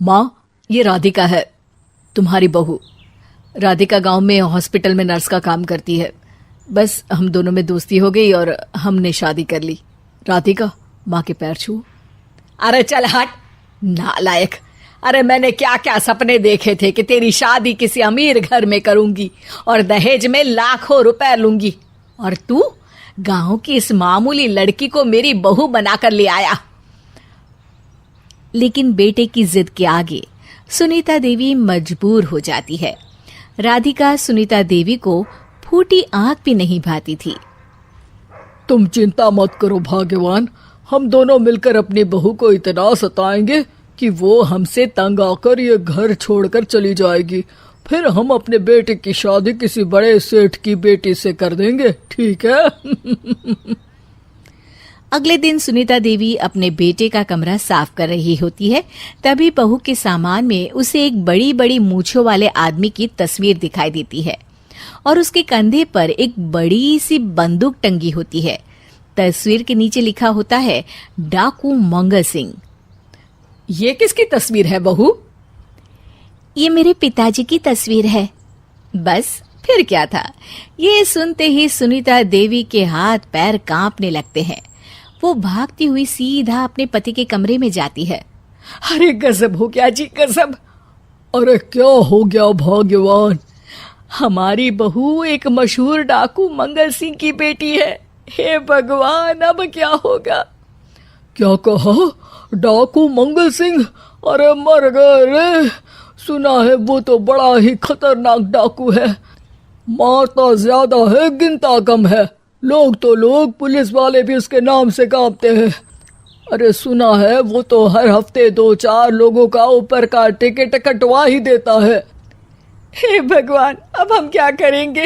माँ, ये राधिका है, तुम्हारी बहू। राधिका गांव में हॉस्पिटल में नर्स का काम करती है। बस हम दोनों में दोस्ती हो गई और हमने शादी कर ली। राधिका, माँ के पैर छू। अरे चल हट नालायक। अरे मैंने क्या क्या सपने देखे थे कि तेरी शादी किसी अमीर घर में करूंगी और दहेज में लाखों रुपए लूंगी, और तू गांव की इस मामूली लड़की को मेरी बहू बनाकर ले आया। लेकिन बेटे की जिद के आगे सुनीता देवी मजबूर हो जाती है। राधिका सुनीता देवी को फूटी आंख भी नहीं भाती थी। तुम चिंता मत करो भाग्यवान, हम दोनों मिलकर अपनी बहू को इतना सताएंगे कि वो हमसे तंग आकर ये घर छोड़कर चली जाएगी। फिर हम अपने बेटे की शादी किसी बड़े सेठ की बेटी से कर देंगे, ठीक है? अगले दिन सुनीता देवी अपने बेटे का कमरा साफ कर रही होती है। तभी बहू के सामान में उसे एक बड़ी बड़ी मूंछों वाले आदमी की तस्वीर दिखाई देती है और उसके कंधे पर एक बड़ी सी बंदूक टंगी होती है। तस्वीर के नीचे लिखा होता है डाकू मंगल सिंह। ये किसकी तस्वीर है बहू? ये मेरे पिताजी की तस्वीर है। बस फिर क्या था। ये सुनते ही सुनीता देवी के हाथ पैर कांपने लगते हैं। वो भागती हुई सीधा अपने पति के कमरे में जाती है। अरे गजब हो गया जी, गजब। अरे क्या हो गया भाग्यवान? हमारी बहू एक मशहूर डाकू मंगल सिंह की बेटी है। हे भगवान, अब क्या होगा? क्या कहा? डाकू मंगल सिंह? अरे मर गए रे। सुना है वो तो बड़ा ही खतरनाक डाकू है, मारता ज्यादा है गिनता कम है। लोग पुलिस वाले भी उसके नाम से कांपते हैं। अरे सुना है वो तो हर हफ्ते 2-4 लोगों का ऊपर का टिकट कटवा ही देता है। हे भगवान, अब हम क्या करेंगे?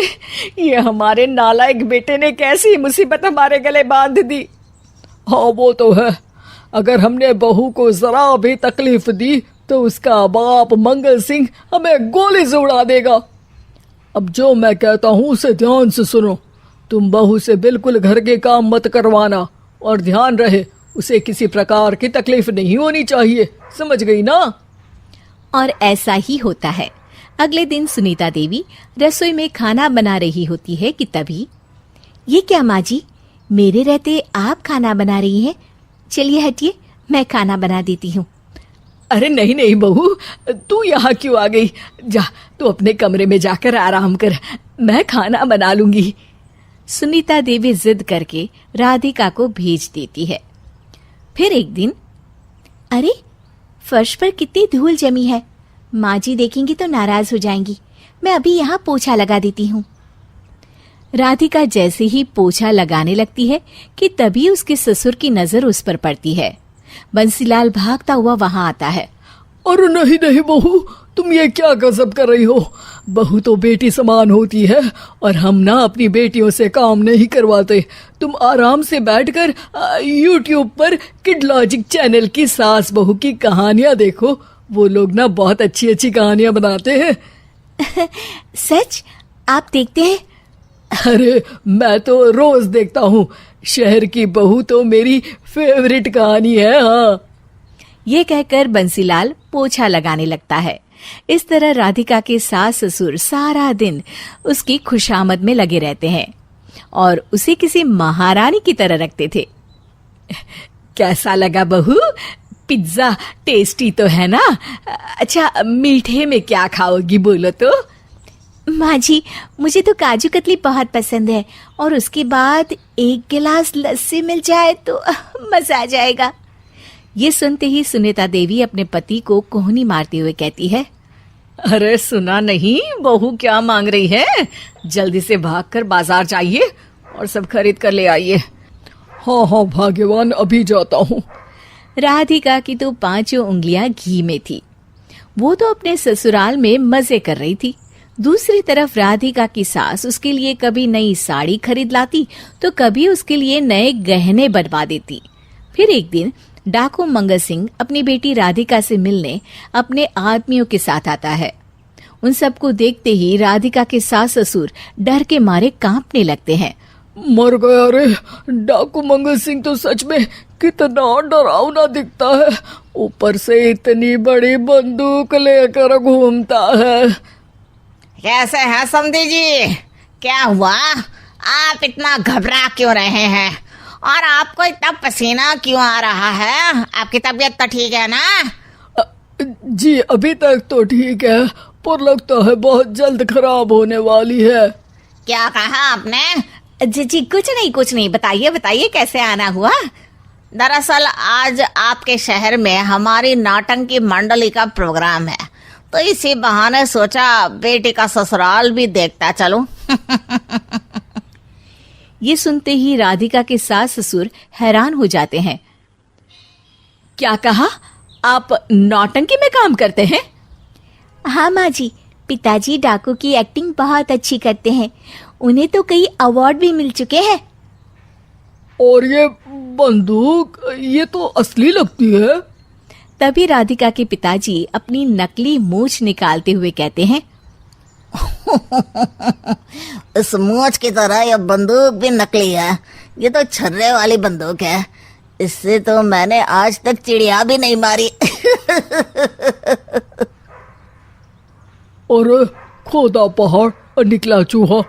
ये हमारे नालायक बेटे ने कैसी मुसीबत हमारे गले बांध दी। हाँ वो तो है, अगर हमने बहू को जरा भी तकलीफ दी तो उसका बाप मंगल सिंह हमें गोली से उड़ा देगा। अब जो मैं कहता हूँ उसे ध्यान से सुनो। तुम बहू से बिल्कुल घर के काम मत करवाना, और ध्यान रहे उसे किसी प्रकार की तकलीफ नहीं होनी चाहिए, समझ गई ना? और ऐसा ही होता है। अगले दिन सुनीता देवी रसोई में खाना बना रही होती है कि तभी, ये क्या माँ जी, मेरे रहते आप खाना बना रही हैं? चलिए हटिए, मैं खाना बना देती हूँ। अरे नहीं नहीं बहू, तू यहाँ क्यों आ गई? जा तू अपने कमरे में जाकर आराम कर, मैं खाना बना लूंगी। सुनीता देवी जिद करके राधिका को भेज देती है। फिर एक दिन, अरे फर्श पर कितनी धूल जमी है, माँ जी देखेंगी तो नाराज हो जाएंगी, मैं अभी यहाँ पोछा लगा देती हूँ। राधिका जैसे ही पोछा लगाने लगती है कि तभी उसके ससुर की नजर उस पर पड़ती है। बंसीलाल भागता हुआ वहां आता है। अरे नहीं नहीं बहू, तुम ये क्या गजब कर रही हो? बहू तो बेटी समान होती है और हम ना अपनी बेटियों से काम नहीं करवाते। तुम आराम से बैठकर YouTube पर किड लॉजिक चैनल की सास बहू की कहानियां देखो। वो लोग ना बहुत अच्छी अच्छी कहानियां बनाते हैं। सच? आप देखते हैं? अरे मैं तो रोज देखता हूँ। शहर की बहू तो मेरी फेवरेट कहानी है। हाँ, ये कहकर बंसीलाल पोछा लगाने लगता है। इस तरह राधिका के सास ससुर सारा दिन उसकी खुशामद में लगे रहते हैं और उसे किसी महारानी की तरह रखते थे। कैसा लगा बहू? पिज्जा टेस्टी तो है ना? अच्छा, मीठे में क्या खाओगी बोलो तो? माँ जी, मुझे तो काजू कतली बहुत पसंद है और उसके बाद 1 गिलास लस्सी मिल जाए तो मजा आ जाएगा। ये सुनते ही सुनीता देवी अपने पति को कोहनी मारते हुए कहती है, अरे सुना नहीं बहू क्या मांग रही है? जल्दी से भागकर बाजार जाइए और सब खरीद कर ले आइए। हाँ हाँ भाग्यवान, अभी जाता हूँ। राधिका की तो 5 उंगलियां घी में थी। वो तो अपने ससुराल में मजे कर रही थी। दूसरी तरफ राधिका की सास उसके लिए कभी नई साड़ी खरीद लाती तो कभी उसके लिए नए गहने बनवा देती। फिर एक दिन डाकू मंगल सिंह अपनी बेटी राधिका से मिलने अपने आदमियों के साथ आता है। उन सबको देखते ही राधिका के सास ससुर डर के मारे कांपने लगते हैं। मर गया रे। डाकू मंगल सिंह तो सच में कितना डरावना दिखता है, ऊपर से इतनी बड़ी बंदूक लेकर घूमता है। कैसे हैं समधी जी? क्या हुआ? आप इतना घबरा क्यों रहे हैं? और आपको इतना पसीना क्यों आ रहा है? आपकी तबीयत तो ठीक है ना? जी अभी तक तो ठीक है, पर लगता है बहुत जल्द खराब होने वाली है। क्या कहा आपने? जी कुछ नहीं, बताइए बताइए कैसे आना हुआ। दरअसल आज आपके शहर में हमारी नाटंकी मंडली का प्रोग्राम है, तो इसी बहाने सोचा बेटी का ससुराल भी देखता चलूं। ये सुनते ही राधिका के सास ससुर हैरान हो जाते हैं। क्या कहा? आप नौटंकी में काम करते हैं? हाँ माँ जी, पिताजी डाकू की एक्टिंग बहुत अच्छी करते हैं, उन्हें तो कई अवार्ड भी मिल चुके हैं। और ये बंदूक, ये तो असली लगती है। तभी राधिका के पिताजी अपनी नकली मूंछ निकालते हुए कहते हैं, इस मूंछ की तरह यह बंदूक भी नकली है। ये तो छर्रे वाली बंदूक है, इससे तो मैंने आज तक चिड़िया भी नहीं मारी। और खोदा पहाड़ और निकला चूहा।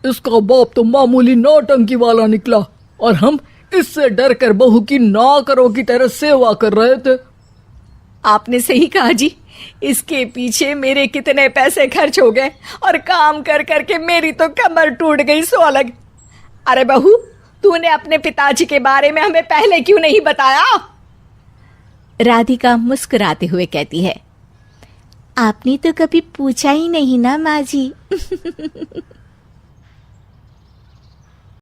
इसका बाप तो मामूली नौटंकी वाला निकला, और हम इससे डर कर बहू की नौकरों की तरह सेवा कर रहे थे। आपने सही कहा जी, इसके पीछे मेरे कितने पैसे खर्च हो गए, और काम कर करके मेरी तो कमर टूट गई सो अलग। अरे बहू, तूने अपने पिताजी के बारे में हमें पहले क्यों नहीं बताया? राधिका मुस्कुराते हुए कहती है, आपने तो कभी पूछा ही नहीं ना माँ जी।